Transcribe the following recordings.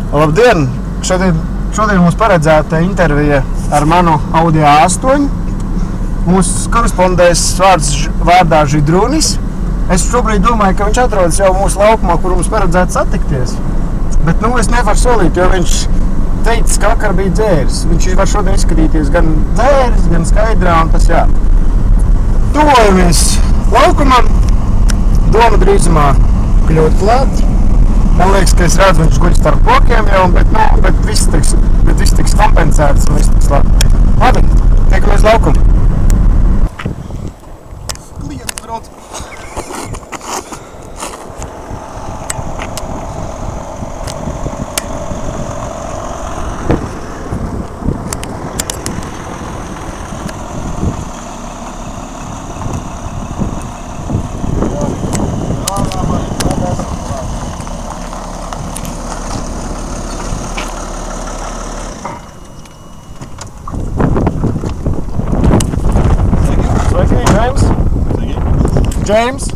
Labdien! Šodien mums paredzēta intervija ar manu Audi A8. Mūsu korespondēs vārdā Židrunis. Es šobrīd domāju, ka viņš atrodas jau mūsu laukumā, kur mums paredzētu satikties. Bet es nevaru solīt, jo viņš teica, ka vakar bija dzēris. Viņš var šodien izskatīties gan dzēris, gan skaidrā, un tas jā. Tuvojamies laukumam. Doma drīzumā kļūt klāt. Man liekas, ka es redzu, viņš guļ starp kokiem jau, bet viss tiks kompensēts un viss tiks labi. Labi, tiekamies laukumu. Klients brauc. James.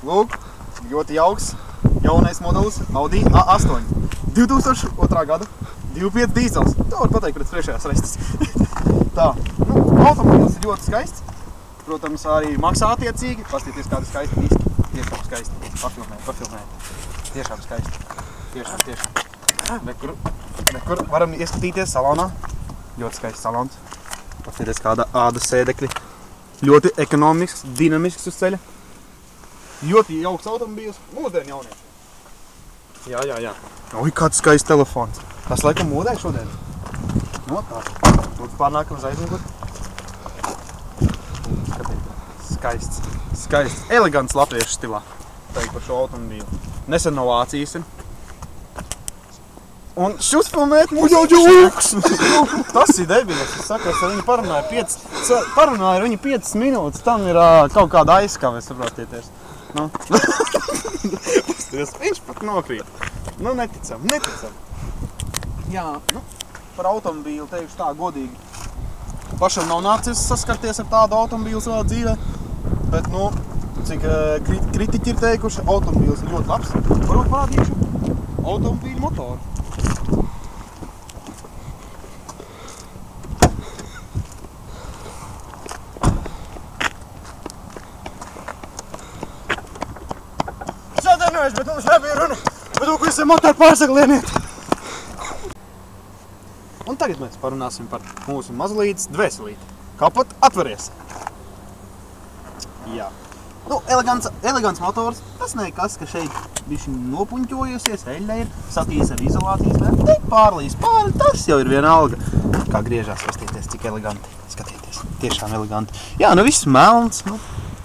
Lūk, ļoti jauks, jaunais modelis Audi A8. 2002. gada, 2.5 dīzels. To var pateikt pēc priekšējās restes. Tā, automobilis ir ļoti skaists. Protams, arī maksā attiecīgi. Paskatieties, kāda skaista diski. Tiešām skaisti. Pafilmē. Tiešām skaisti. Tiešām. Nekur varam ieskatīties salonā. Ļoti skaists salons. Paskatieties, kāda ādas sēdekļi. Ļoti ekonomisks, dinamisks uz ceļa. Ļoti jauks automobīls. Mūsdienu jaunie. Jā. Oi, kāds skaists telefons. Tas laikam modē šodien. Tā. Lūdzu, pārnākam uz aizmuguri. Skatieties. Skaists. Elegants latviešu stilā. Teik par šo automobīlu. Nesen no Vācijas ir. Un šis filmēt muļauģūks! Tas ir debilis. Es saku, es ar viņu parunāju ar viņu 5 minūtes. Tam ir kaut kāda aizskave, saprotieties. Viņš pat nokrīt. Neticam. Jā, par automobīlu teikšu tā godīgi. Pašam nav nācies saskarties ar tādu automobīlu savā dzīvē. Bet, cik kritiķi ir teikuši, automobīls ir ļoti labs. Varbūt parādīšu automobīļu motoru. Bet mums nebija runa, bet lūk, visiem motoru pārsaglieniet. Un tagad mēs parunāsim par mūsu mazlītes dvēselīti. Kapot atveries. Jā. Elegants motors, tas nekas, ka šeit bišķi nopuņķojusies, eļļa ir, satīs ar izolācijas, bet te pārlīs pāri, tas jau ir vienalga. Kā griežās, paskatieties, cik eleganti. Skatieties, tiešām eleganti. Jā, viss melns,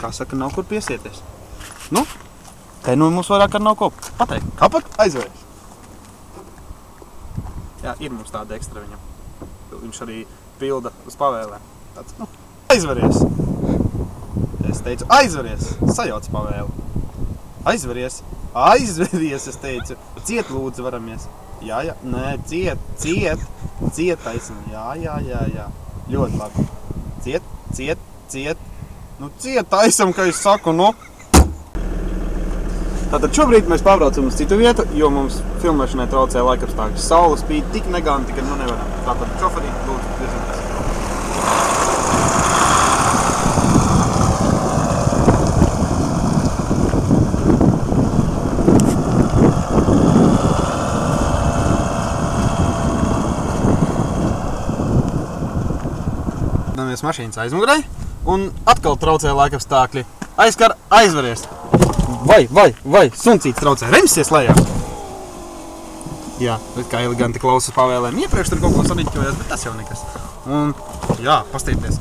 kā saka, nav kur piesieties. Te mums vairāk ar nav ko pateikt. Kapot aizveries. Jā, ir mums tāda ekstra viņam. Viņš arī pilda uz pavēlēm. Tāds, aizveries. Es teicu, aizveries. Sajauc pavēli. Aizveries, es teicu. Ciet lūdzu varamies. Jā, nē, ciet taisni. Jā. Ļoti labi. Ciet. Ciet taisam, ka es saku, Tātad šobrīd mēs pārbraucam uz citu vietu, jo mums filmēšanai traucēja laikapstākļi. Saule spīd tik neganti, ka nevaram. Tātad šoferī lūdzu virzīties. Damies mašīnas aizmugurē un atkal traucēja laikapstākļi. Aizkar, aizveries! Vai, suncīts traucē, remsies lejā. Jā, bet kā eleganti klausas pavēlēm. Iepriekš tur kaut ko saniķojās, bet tas jau nekas. Un, jā, paskatieties,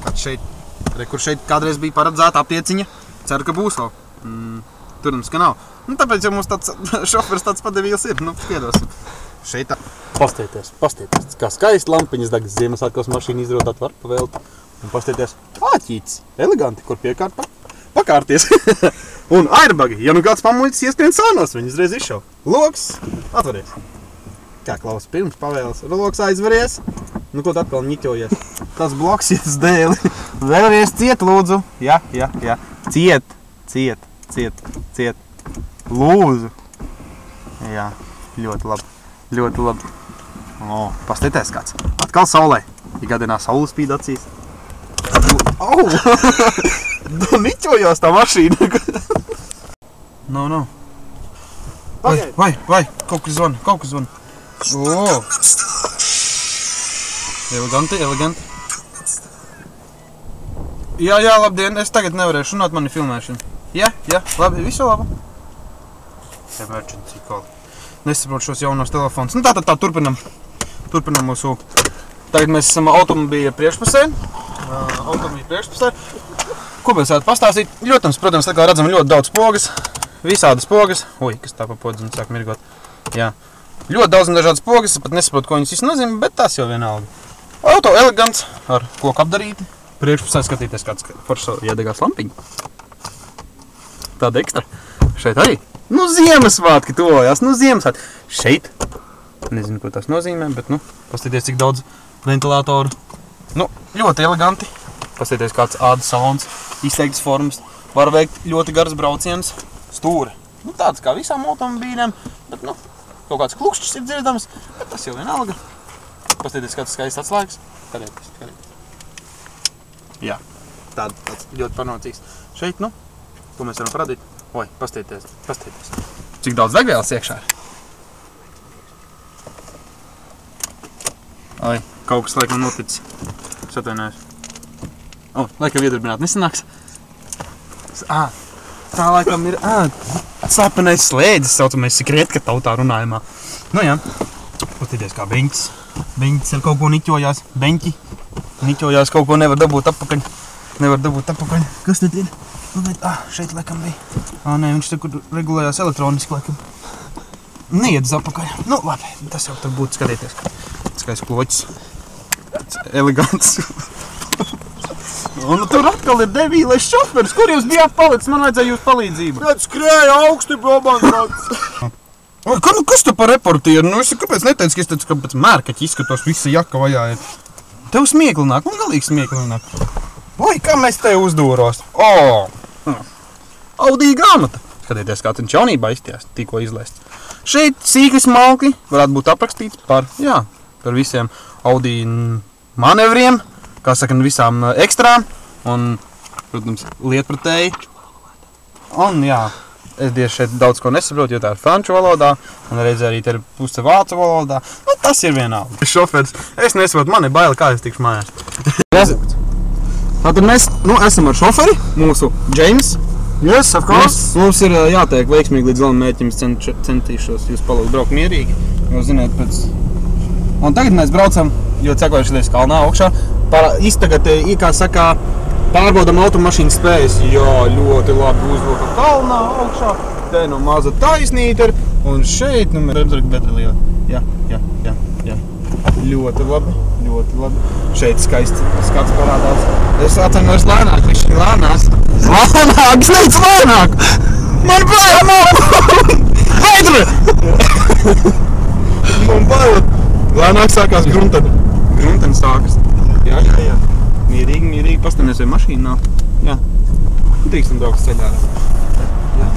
kur šeit kādreiz bija paredzēta aptieciņa. Ceru, ka būs vēl. Turams, ka nav. Tāpēc jau mums tāds šofers tāds padevīls ir. Piedosim. Šeit tā. Paskatieties, kā skaisti lampiņas degas Ziemassvētkos mašīna izrotāt var pavēlt. Un paskatieties, āķītis, eleganti, kur pakārties. Un airbagi, ja kāds pamuļķis ieskrien sānos, viņi uzreiz izšau. Loks, atveries. Kā klausa pirms pavēles, loks aizveries. Ko tu atkal ņiķojies? Tas bloks iet uz dēli. Vēlreiz ciet, lūdzu. Jā. Ciet. Lūdzu. Jā. Ļoti labi. Ļoti labi. O, paskatieties kāds. Atkal saulē. Ikgadinā saule spīd acīs. Au! Niķojās tā mašīna. Nav. Vai, kaut kas zvana. O! Eleganti. Jā, labdien, es tagad nevarēšu runāt, man ir filmēšana. Jā, labi, visu labu. Emergency call. Nesaprotu šos jaunos telefonus. Nu tā turpinam mūsu. Tagad mēs esam automobīļa priekšpusē. Ko mēs varētu pastāstīt? Protams, tā kā redzam ļoti daudz spogas. Visādas spogas. Ui, kas tā pa podzinu sāk mirgot. Jā. Ļoti daudz un dažādas spogas. Es pat nesaprotu, ko viņas visu nozīmē, bet tas jau vienalga. Auto elegants ar koku apdarīti. Priekšpusē skatīties kāds foršs iedegās lampiņa. Tāda ekstra. Šeit arī. Ziemassvētki tuvojās. Ziemassvētki. Šeit. Nezinu, ko tas nozīmē, bet, paskatīties, cik daudz ventilātoru. Ļoti eleganti. Paskatīties, kāds ādas salons. Izteiktas formas. Var veikt ļoti garas braucienus. Stūri. Tāds kā visām automobīļiem, bet, kaut kāds klukšķis ir dzirdams, bet tas jau vienalga. Paskatīties, kāds skaists atslēgas. Skatieties. Jā, tāds ļoti panocīgs. Šeit, ko mēs varam parādīt? Oi, paskatīties. Cik daudz degvielas iekšā ir? Oi, kaut kas laikam noticis. Es atvainojos. Laikam iedarbināt nesanāks. Tā laikam ir slepenais slēdzis, saucamais sekretka tautā runājumā. Jā, paskatīties kā beņķis. Beņķis ar kaut ko niķojās. Niķojās, kaut ko nevar dabūt atpakaļ. Kas tad ir? Šeit laikam bija. Nē, viņš te, kur regulējās elektroniski laikam. Neiedz atpakaļ. Labi, tas jau tur būtu skatieties. Skaists kloķis. Elegants. Un tur atkal ir devīlais šoferis. Kur jūs bijāt palicis? Man vajadzēja jūs palīdzību. Kad skrēja augsti brabants. Kas tu par reportieru? Es kāpēc neteicu, ka es teicu, ka pēc mērkaķi izskatos visa jaka vajā ir. Tev smiekli nāk, man galīgi smiekli nāk. Oi, kā mēs te uzdūros. Audi grāmata. Skatieties, kā viņš jaunībā izties, tikko izlēsts. Šeit sīki smalki varētu būt aprakstīts par visiem Audi manevriem, kā saka, visām ekstrām un, protams, lietpratēji. Un, es tieši šeit daudz ko nesaprotu, jo tā ir franču valodā, un reizē arī te ir puse vācu valodā. Tas ir vienalga. Šoferis, es nesaprotu, man ir baila, kā es tikšu mājās. Tātad mēs esam ar šoferi, mūsu James. Yes, of course. Mums ir jātiek veiksmīgi līdz galam mērķim, centīšos jūs palūgt braukt mierīgi, jo ziniet pēc... Un tagad mēs braucam, jo cekojušies kalnā augšā, tagad, kā saka, pārbaudam automašīnas spējas, ļoti labi uzvilka kalnā augšā, te maza taisnīte ir, un šeit, mēs bedri liela. Jā. Ļoti labi. Šeit skaists skats parādās. Es atcenos lēnāk, viņš ir lēnās. Lēnāk, sniedz lēnāk! Man baila nav! Veidri! Man baila! Lēnāk sākās grunteni. Grunteni sākas. Jā. Mierīgi, pastamies, vai mašīna nav. Jā. Tīkstam braukt ceļā. Jā.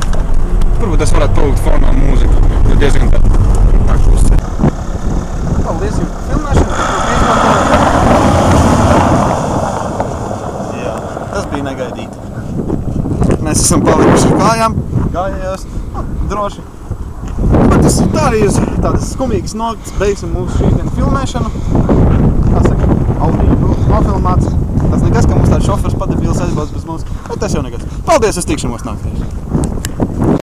Varbūt es varētu palūgt fonā mūziku, jo diezgan tā klusē. Paldies jums par filmēšanu. Jā, tas bija negaidīti. Mēs esam palikuši ar kājām, gājējos, droši. Bet tas tā arī ir tādas skumīgas notis, beigsim mūsu šīsdienu filmēšanu. Kā saka, Audi nofilmāts. Tas nekas, ka mums tāds šofers padebīls aizbrauc bez mums, bet tas jau nekas. Paldies, es tikšanos nākamreiz.